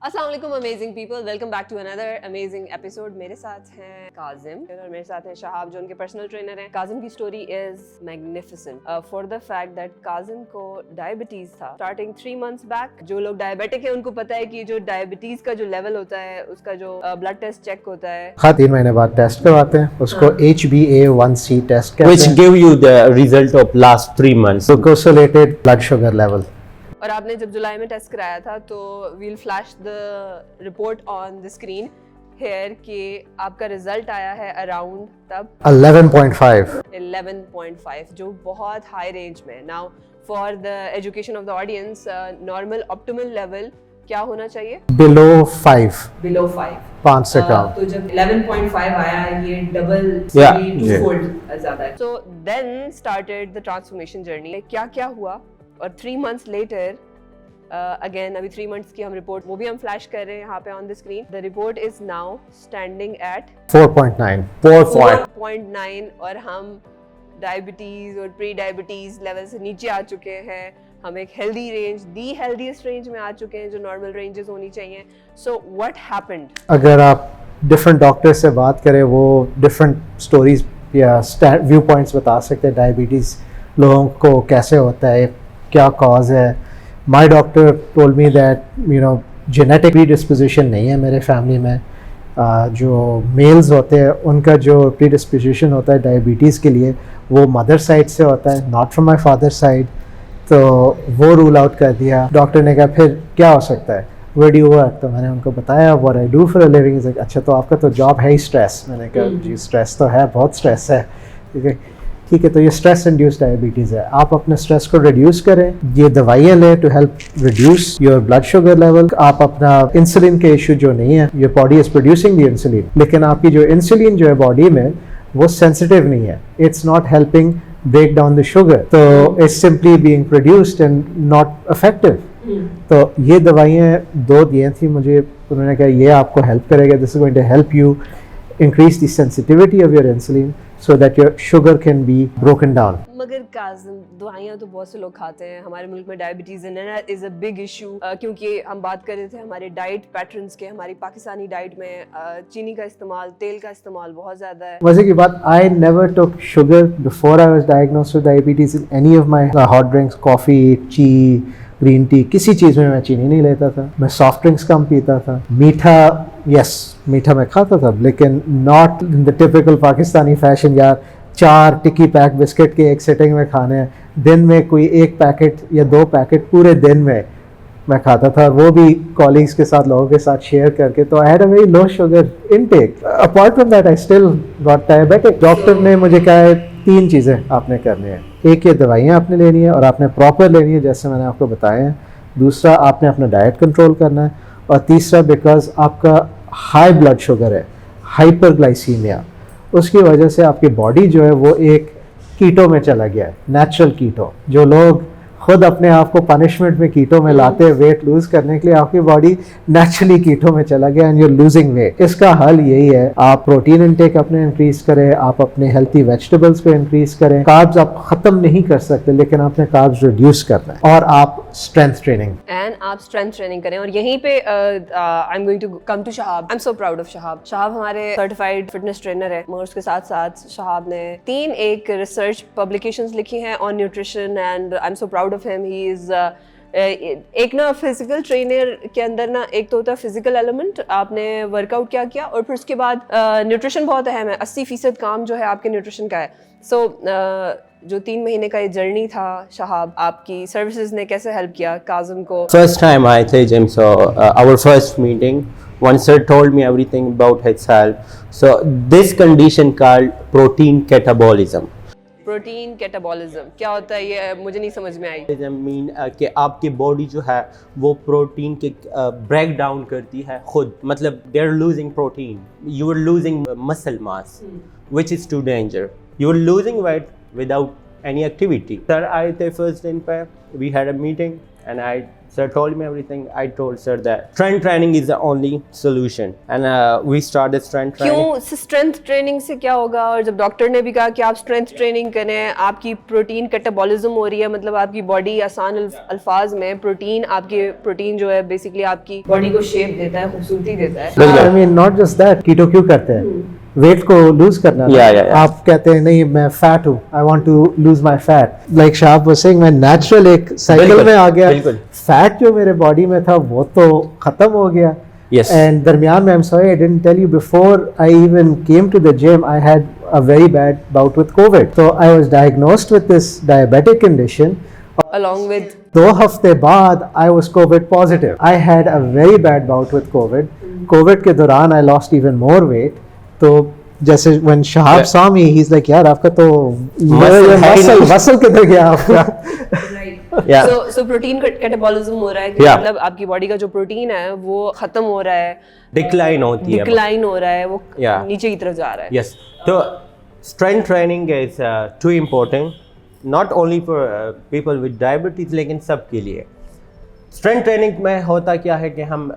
अस्सलाम वालेकुम amazing people, welcome back to another amazing episode. मेरे साथ हैं काजिम और मेरे साथ हैं शहाब जो उनके पर्सनल ट्रेनर हैं। काजिम की story is magnificent for the fact that Kazim को डायबिटीज था स्टार्टिंग 3 मंथ्स बैक। जो लोग डायबिटिक हैं उनको पता है कि जो डायबिटीज का जो लेवल होता है उसका जो ब्लड टेस्ट चेक होता है, हाँ 3 महीने बाद टेस्ट करवाते हैं उसको। HbA1c टेस्ट कहते हैं, which give you the result of last 3 months. Glycosylated blood sugar level. और आपने जब जुलाई में टेस्ट कराया था तो we'll flash the report on the screen here कि आपका रिजल्ट आया है अराउंड तब 11.5 जो बहुत हाई रेंज में। Now for the education of the audience, normal optimal level क्या होना चाहिए? बिलो 5 5 से कम। तो जब 11.5 आया ये डबल फोल्ड ज्यादा है। So then started the transformation journey. क्या क्या हुआ और 3 मंथ्स लेटर अगेन अभी 3 मंथ्स की हम रिपोर्ट वो भी हम फ्लैश कर रहे हैं यहाँ पे on the screen. The report is now standing at 4.9 और हम डायबिटीज और प्री डायबिटीज लेवल से नीचे आ चुके हैं। हम एक हेल्दी रेंज, दी हेल्दीएस्ट रेंज में आ चुके हैं जो नॉर्मल रेंजेस होनी चाहिए। So what happened? अगर आप डिफरेंट डॉक्टर से बात करें वो डिफरेंट स्टोरीज या व्यू पॉइंट्स बता सकते हैं डायबिटीज लोगों को कैसे होता है, क्या कॉज है। माई doctor told me that genetic predisposition नहीं है मेरे फैमिली में। जो मेल्स होते हैं उनका जो प्रीडिस्पोजिशन होता है डायबिटीज़ के लिए वो मदर साइड से होता है, not from my father side. तो वो रूल आउट कर दिया। डॉक्टर ने कहा फिर क्या हो सकता है, वेयर डू यू वर्क? तो मैंने उनको बताया what I do for a living. अच्छा तो आपका तो जॉब है ही स्ट्रेस। मैंने कहा जी स्ट्रेस तो है, बहुत स्ट्रेस है। ठीक है तो ये स्ट्रेस इंड्यूस्ड डायबिटीज़ है, आप अपने स्ट्रेस को रिड्यूस करें, ये दवाइयाँ लें to help reduce your blood sugar level. आप अपना इंसुलिन के इशू जो नहीं है, your body is producing the insulin, लेकिन आपकी जो इंसुलिन जो है बॉडी में वो सेंसिटिव नहीं है, it's not helping break down the sugar, तो it's simply being produced and not effective. तो ये दवाइयाँ 2 दी थी मुझे, उन्होंने कहा ये आपको हेल्प करेगा, this is going to help you increase the sensitivity of your insulin so that your sugar can be broken down. मगर काज़िम दवाइयाँ तो बहुत से लोग खाते हैं। हमारे मुल्क में diabetes is a big issue क्योंकि हम बात कर रहे थे हमारे डाइट पैटर्न्स के। हमारी पाकिस्तानी डाइट में चीनी का इस्तेमाल, तेल का इस्तेमाल बहुत ज़्यादा है। मजे की बात, I never took sugar before I was diagnosed with diabetes in any of my hot drinks, coffee, tea, green tea, किसी चीज़ में मैं चीनी नहीं लेता था। मैं सॉफ्ट ड्रिंक्स कम पीता था। मीठा यस मीठा मैं खाता था लेकिन not in the typical Pakistani fashion, यार 4 टिक्की पैक बिस्किट के एक सिटिंग में खाने हैं। दिन में कोई 1 पैकेट या 2 पैकेट पूरे दिन में मैं खाता था, वो भी कॉलीग्स के साथ, लोगों के साथ शेयर करके। तो I had a very low sugar intake. Apart from that I still got diabetic. Doctor ने मुझे कहा है 3 चीज़ें आपने करनी है। एक ये दवाइयाँ आपने लेनी है और आपने प्रॉपर लेनी है जैसे मैंने आपको बताया है। दूसरा आपने अपना डाइट कंट्रोल करना है। और तीसरा बिकॉज आपका हाई ब्लड शुगर है, हाइपरग्लाइसीमिया, उसकी वजह से आपकी बॉडी जो है वो एक कीटो में चला गया है, नेचुरल कीटो। जो लोग खुद अपने आप को पनिशमेंट में कीटो में लाते हैं वेट लूज करने के लिए, आपकी बॉडी नेचुरली कीटो में चला गया and you are losing weight. इसका हल यही है, आप प्रोटीन इनटेक अपने इंक्रीज करें, आप अपने हेल्थी वेजिटेबल्स को इंक्रीज करें। कार्ब्स आप खत्म नहीं कर सकते लेकिन आपने कार्ब्स रिड्यूस करना है। और आप स्ट्रेंथ ट्रेनिंग करें। और यहीं पे I am going to come to Shahab. I am so proud of Shahab. Shahab हमारे सर्टिफाइड फिटनेस ट्रेनर है, मगर उसके साथ साथ शहाब ने 3 एक रिसर्च पब्लिकेशंस लिखी हैं on nutrition and I am so proud of him. He is एक ना फिजिकल ट्रेनर के अंदर ना एक तो होता है फिजिकल एलिमेंट, आपने वर्कआउट क्या किया, और फिर उसके बाद न्यूट्रिशन बहुत अहम है। 80% काम जो है आपके न्यूट्रिशन का है। सो जो 3 महीने का ये जर्नी था शहाब, आपकी सर्विसेज ने कैसे हेल्प किया काजिम को? First time I थे gym, so our first meeting, one sir told me everything about his health. So this condition called protein catabolism. Protein catabolism क्या होता है ये मुझे नहीं समझ में आई। मीन कि आपकी बॉडी जो है वो प्रोटीन के ब्रेक डाउन करती है खुद, मतलब they are losing protein, you are losing muscle mass which is too danger, you are losing weight without any activity. Sir आए थे फर्स्ट दिन पे, we had a meeting and sir told me everything. I told sir that strength training is the only solution, and we started strength training. क्यों strength training से क्या होगा? और जब डॉक्टर ने भी कहा कि आप स्ट्रेंथ ट्रेनिंग करें, आपकी प्रोटीन कैटाबॉलिज्म हो रही है, मतलब आपकी बॉडी आसान अल्फाज में प्रोटीन जो है बेसिकली आपकी बॉडी को शेप देता है, खूबसूरती देता है. I mean not just that, कीटो क्यों करते हैं? वेट को लूज करना. आप कहते हैं नहीं मैं फैट हूँ, I want to lose my fat. Like Shah was saying, मैं नेचुरल एक साइकिल में आ गया. फैट जो मेरे बॉडी में था वो तो खत्म हो गया. Yes. And दरमियान में, I'm sorry I didn't tell you, before I even came to the gym I had a very bad bout with COVID. So I was diagnosed with this diabetic condition. Along with 2 हफ्ते बाद I was COVID positive. I had a very bad bout with COVID. COVID के दौरान I lost even more weight. तो जैसे when Shahab saw me, he's like यार आपका तो muscle किधर गया आपका. so प्रोटीन कैटाबॉलिज्म हो रहा है कि मतलब आपकी बॉडी का जो प्रोटीन है वो खत्म हो रहा है, डिक्लाइन हो रहा है, वो नीचे की तरफ जा रहा है. Yes. तो strength training is too important, not only for people with diabetes, लेकिन सबके लिए. स्ट्रेंथ ट्रेनिंग में होता क्या है कि हम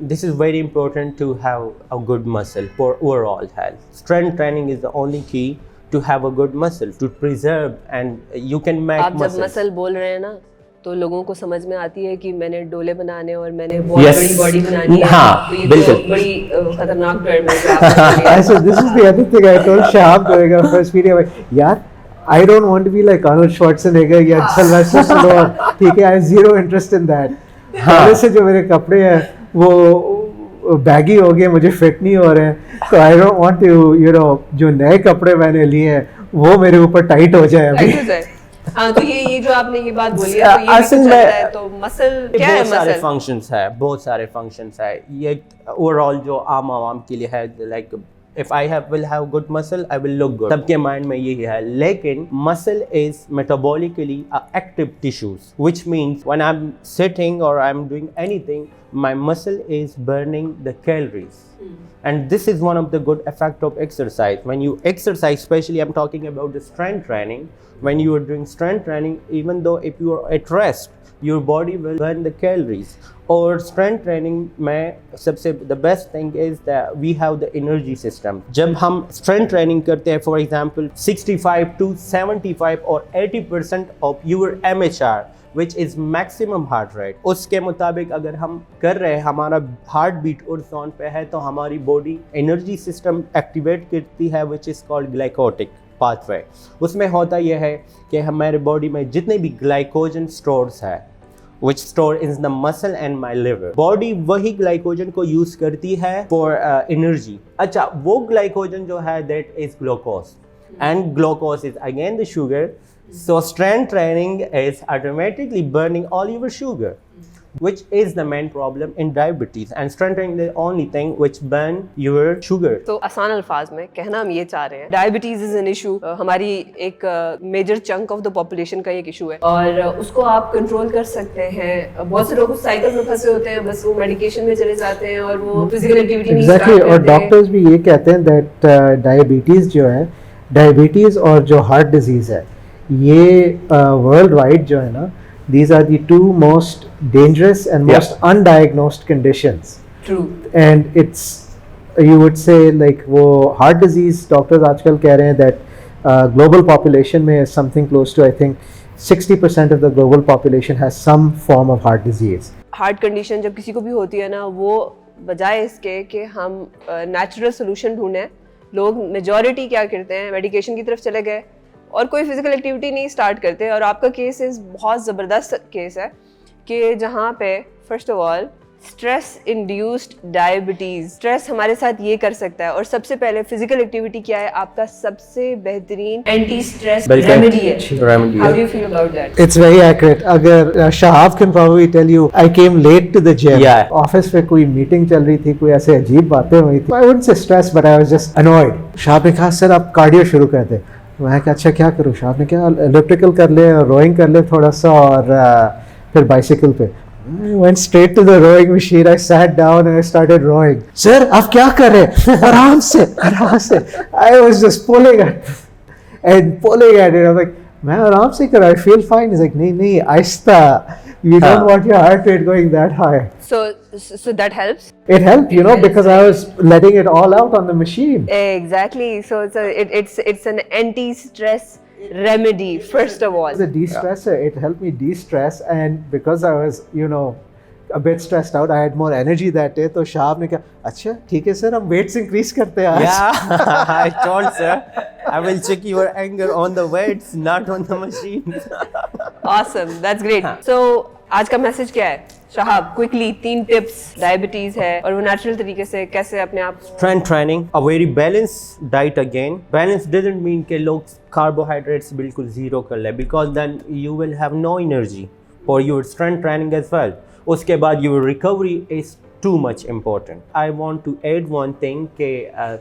this is very important to have a good muscle for overall health. Strength training is the only key to have a good muscle to preserve and you can make. आप जब muscle बोल रहे हैं ना तो लोगों को समझ में आती है कि मैंने डोले बनाने और मैंने बहुत बड़ी बॉडी बनानी है. हाँ, तो बिल्कुल. बड़ी खतरनाक टर्म है. I said this is the other thing I told Shahab during our first video. यार I don't want to be like Arnold Schwarzenegger या Sylvester Stallone. ठीक है, I have zero interest in that. पहले से जो मेरे कपड़े हैं वो बैगी हो गए, मुझे फिट नहीं हो रहे हैं, तो I don't want to जो नए कपड़े मैंने लिए हैं वो मेरे ऊपर टाइट हो जाए अभी. हाँ, तो ये जो आपने ये बात बोली है, तो ये भी चल रहा है. तो मसल क्या है? बहुत सारे फंक्शंस है. ये ओवरऑल जो आवाम के लिए है, like if I will have good muscle, I will look good. सबके माइंड में यही है. लेकिन muscle is metabolically active tissues, which means when I'm sitting or I'm doing anything, my muscle is burning the calories. And this is one of the good effect of exercise. When you exercise, especially I'm talking about the strength training, when you are doing strength training, even though if you are at rest, your body will burn the calories. और strength training में सबसे the best thing is that we have the energy system. जब हम strength training करते हैं, for example 65 to 75 or 80% of your MHR, which is maximum heart rate, उसके मुताबिक अगर हम कर रहे हैं, हमारा हार्ट बीट उस जोन पे है, तो हमारी बॉडी एनर्जी सिस्टम एक्टिवेट करती है, which is called glycotic pathway. उसमें होता यह है कि हमारे बॉडी में जितने भी ग्लाइकोजन स्टोर्स है, which store in the muscle and my liver. Body वही ग्लाइकोजन को यूज करती है for energy. अच्छा, वो ग्लाइकोजन जो है that is glucose, and glucose is again the sugar. So strength training is automatically burning all your sugar, which is the main problem in diabetes. And strength training is the only thing which burn your sugar. तो आसान अल्फाज में कहना हम ये चाह रहे हैं, डायबिटीज इज एन इशू. हमारी एक major chunk of the population का एक इशू है, और उसको आप कंट्रोल कर सकते हैं. बहुत से लोग उस साइकिल में फंसे होते हैं, बस वो मेडिकेशन में चले जाते हैं और वो फिजिकल एक्टिविटी नहीं स्टार्ट करते. और डॉक्टर्स भी ये कहते हैं दैट डायबिटीज जो है, डायबिटीज और जो हार्ट डिजीज है, ये वर्ल्ड वाइड जो है ना, these are the 2 most dangerous and most undiagnosed conditions. True. And it's, you would say like वो heart disease, doctors आजकल कह रहे हैं that global population में something close to I think 60% of the global population has some form of heart disease. Heart condition जब किसी को भी होती है ना, वो बजाय इसके कि हम natural solution ढूंढें, लोग majority क्या करते हैं, medication की तरफ चले गए और कोई फिजिकल एक्टिविटी नहीं स्टार्ट करते. और आपका केस बहुत ज़बरदस्त केस है कि जहाँ पे first of all stress induced diabetes, stress हमारे साथ ये कर सकता है. और सबसे पहले फिजिकल एक्टिविटी क्या है? आपका सबसे बेहतरीन एंटी स्ट्रेस रेमेडी है. How do you feel about that? It's very accurate. अगर Shahab can probably tell you, I came late to the gym. Office पे कोई मीटिंग चल रही थी, कोई ऐसे अजीब बातें हुई थी. I wouldn't say stress, but I was just annoyed. Shahab ने कहा सर आप कार्डियो शुरू कर दे. मैं कहा अच्छा क्या करूँ? शाह ने कहा इलेक्ट्रिकल कर ले, रोइंग कर ले थोड़ा सा, और फिर बाइसिकल पे. I went straight to the rowing machine. I sat down and I started rowing. Sir आप क्या कर रहे हैं? आराम से. I was just pulling it and pulling at it. I'm like मैं आराम से कर रहा, I feel fine. He's like नहीं आहिस्ता. You don't want your heart rate going that high. So that helps. It helped, you know, because I was letting it all out on the machine. Exactly. So it's an anti-stress remedy first of all. As a de-stressor, it helped me de-stress, and because I was, you know, a bit stressed out, I had more energy that day. तो शाहब ने कहा, अच्छा ठीक है sir, हम weights increase करते हैं आज. Yeah, I told sir, I will check your anger on the weights, not on the machine. Awesome, that's great. So आज का मैसेज क्या है शाहब? क्विकली 3 टिप्स, डायबिटीज है और वो नेचुरल तरीके से कैसे अपने आप. Strength training, a very balanced diet again. Balance doesn't mean कि लोग carbohydrates बिल्कुल zero कर ले, because then you will have no energy for your strength training as well. उसके बाद your recovery is too much important. I want to add one thing कि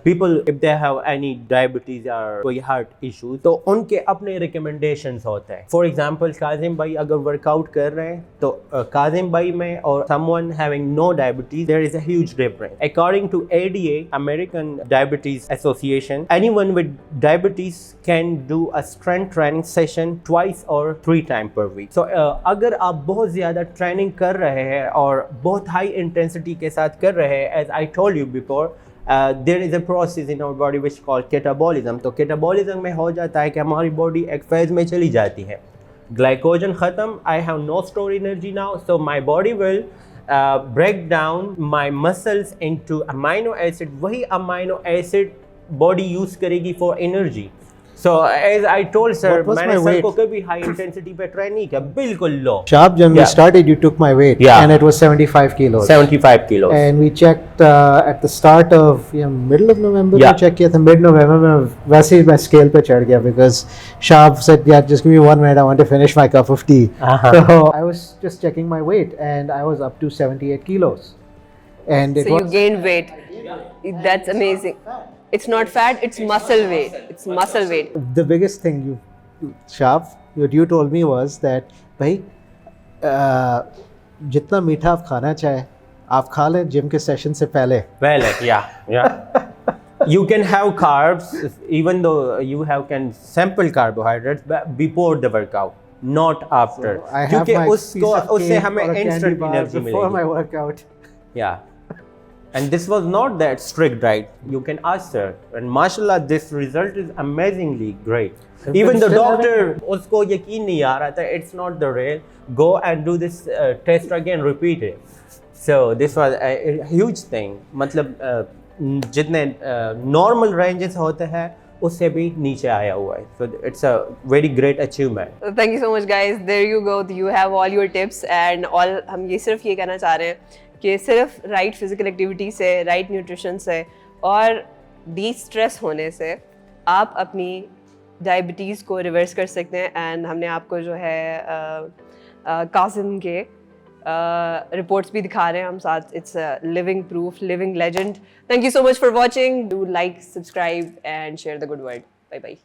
people if they have any diabetes or कोई heart issues तो उनके अपने recommendations होते हैं. For example, Kazim भाई अगर workout कर रहे हैं तो काजिम भाई में और someone having no diabetes there is a huge difference. According to ADA, American Diabetes Association, anyone with diabetes can do a strength training session twice or 3 times per week. So अगर आप बहुत ज़्यादा training कर रहे हैं और बहुत high intensity के साथ कर रहे हैं, as I told you before, there is a process in our body which called catabolism. तो catabolism में हो जाता है कि हमारी बॉडी एक फेज में चली जाती है, ग्लाइकोजन ख़त्म, I have no store energy now, so my body will break down my muscles into amino acid. वही amino acid body use करेगी for energy. So as I told sir, मैंने sir को कभी high intensity पे try नहीं किया, बिल्कुल low. Shahab, when we started, you took my weight, and it was 75 kilos. 75 kilos. And we checked at the start of middle of November. We checked किया था mid November में वैसे ही मैं scale पे चढ़ गया because Shahab said, "Yeah, just give me 1 minute. I want to finish my cup of tea." So I was just checking my weight, and I was up to 78 kilos. And so you gained weight. That's amazing. It's not fat, it's muscle weight. It's muscle weight. The biggest thing Shahab, what you told me was that, भाई जितना मीठा आप खाना चाहे आप खा लें gym के सेशन से पहले. Yeah. You can have carbs even though you can sample carbohydrates before the workout, not after. So I have my piece of उससे cake हमें or a candy instant bar energy before my मिलेगी. workout. Yeah. And this was not that strict diet. You can ask her. And mashallah, this result is amazingly great. Even the doctor, उसको यकीन नहीं आ रहा था. It's not the real. Go and do this test again, repeat it. So this was a huge thing. मतलब जितने normal ranges होते हैं उससे भी नीचे आया हुआ है. So it's a very great achievement. Thank you so much guys. There you go. You have all your tips and all. हम ये सिर्फ ये कहना चाह रहे हैं कि सिर्फ राइट फिजिकल एक्टिविटी से, राइट न्यूट्रिशन से और डी स्ट्रेस होने से आप अपनी डायबिटीज़ को रिवर्स कर सकते हैं. एंड हमने आपको जो है कासिम के रिपोर्ट्स भी दिखा रहे हैं हम साथ. It's living proof, living legend. Thank you so much for watching. Do like, subscribe and share the good word. Bye bye.